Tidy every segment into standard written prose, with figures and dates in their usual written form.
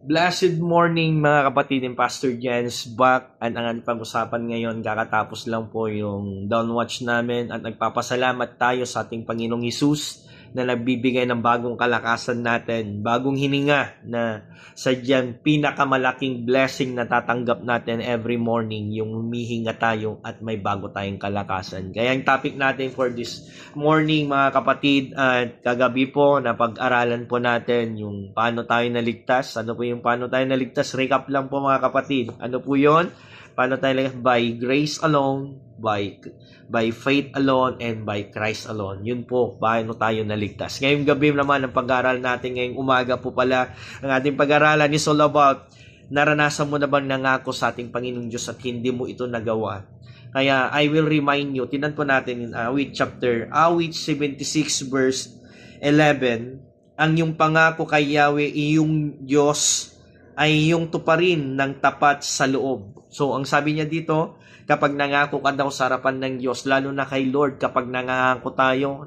Blessed morning mga kapatid and Pastor Jens back at ang ating pag-usapan ngayon kakatapos lang po yung downwatch namin at nagpapasalamat tayo sa ating Panginoong Hesus na nagbibigay ng bagong kalakasan natin, bagong hininga na sadyang pinakamalaking blessing na tatanggap natin every morning, yung humihinga tayo at may bago tayong kalakasan. Kaya ang topic natin for this morning mga kapatid at kagabi po na pag-aralan po natin yung paano tayo naligtas. Ano po yung paano tayo naligtas? Recap lang po mga kapatid. Ano po yun? Paano tayo naligtas? By grace alone, by faith alone, and by Christ alone. Yun po, paano tayo naligtas. Ngayong gabi naman, ang pag-aaral natin ngayong umaga po pala, ang ating pag-aaralan is all about naranasan mo na bang nangako sa ating Panginoong Diyos at hindi mo ito nagawa. Kaya I will remind you, tinan po natin in Awit 76 verse 11, ang yung pangako kay Yahweh, iyong Diyos ay yung tuparin ng tapat sa loob. So ang sabi niya dito, kapag nangako ka daw sa harapan ng Diyos, lalo na kay Lord, kapag nangako tayo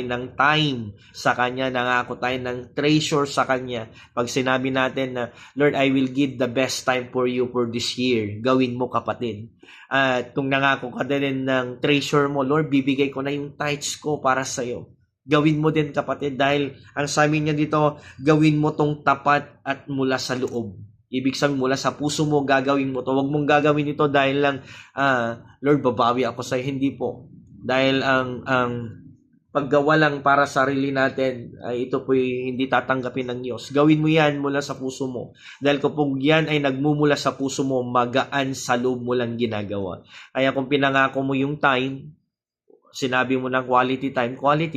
ng time sa Kanya, nangako tayo ng treasure sa Kanya. Pag sinabi natin na, Lord, I will give the best time for you for this year, gawin mo kapatid. At kung nangako ka din ng treasure mo, Lord, bibigay ko na yung tithes ko para sa iyo. Gawin mo din kapatid dahil ang sabi niya dito, gawin mo tong tapat at mula sa loob. Ibig sabihin mula sa puso mo gagawin mo to. Huwag mong gagawin ito dahil lang Lord, babawi ako sa hindi po. Dahil ang paggawa lang para sa sarili natin ay ito po hindi tatanggapin ng Diyos. Gawin mo yan mula sa puso mo. Dahil kapag yan ay nagmumula sa puso mo, magaan sa loob mo lang ginagawa. Kaya kung pinangako mo yung time, sinabi mo ng quality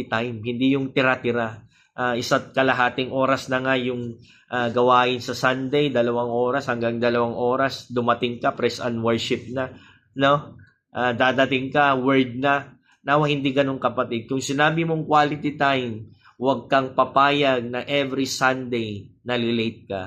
time, hindi yung tira-tira. Isa't kalahating oras na nga yung gawain sa Sunday, 2 oras hanggang 2 oras, dumating ka, praise and worship na, no? Dadating ka, word na. Nawa hindi ganun kapatid. Kung sinabi mong quality time, huwag kang papayag na every Sunday nalilate ka.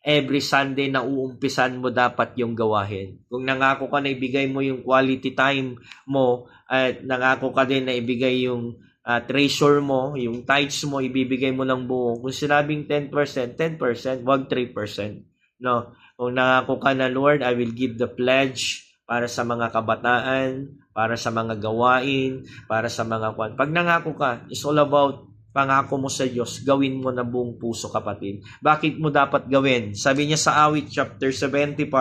Every Sunday na uumpisan mo dapat yung gawahin. Kung nangako ka na ibigay mo yung quality time mo at nangako ka din na ibigay yung treasure mo, yung tithes mo, ibibigay mo ng buo. Kung sinabing 10%, 10%, wag 3%. No? Kung nangako ka na, Lord, I will give the pledge para sa mga kabataan, para sa mga gawain, para sa mga kwan. Pag nangako ka, it's all about pangako mo sa Diyos, gawin mo na buong puso kapatid. Bakit mo dapat gawin? Sabi niya sa Awit chapter 75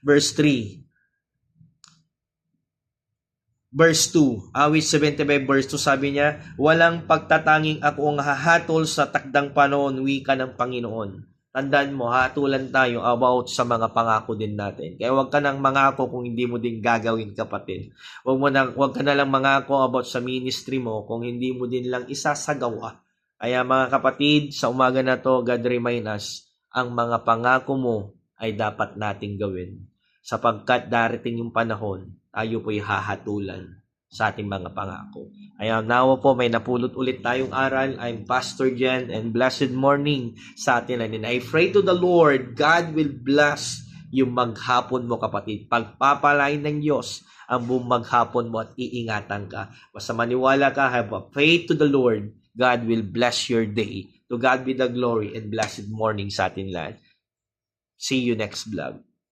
verse 3. Verse 2. Awit 75 verse 2 sabi niya, walang pagtatanging ako ang hahatol sa takdang panahon, wika ng Panginoon. Tandaan mo, hatulan tayo about sa mga pangako din natin. Kaya huwag ka nang mangako kung hindi mo din gagawin kapatid. Huwag ka na lang mangako about sa ministry mo kung hindi mo din lang isasagawa. Kaya mga kapatid, sa umaga na to, God remind us, ang mga pangako mo ay dapat nating gawin. Sapagkat darating yung panahon, tayo po'y hahatulan sa ating mga pangako. Kaya nawa po may napulot ulit tayong aral. I'm Pastor Jen and blessed morning sa atin. And I pray to the Lord, God will bless yung maghapon mo kapatid. Pagpapalain ng Diyos ang buong maghapon mo at iingatan ka. Basta maniwala ka, have a faith to the Lord, God will bless your day. To God be the glory and blessed morning sa atin lahat. See you next vlog.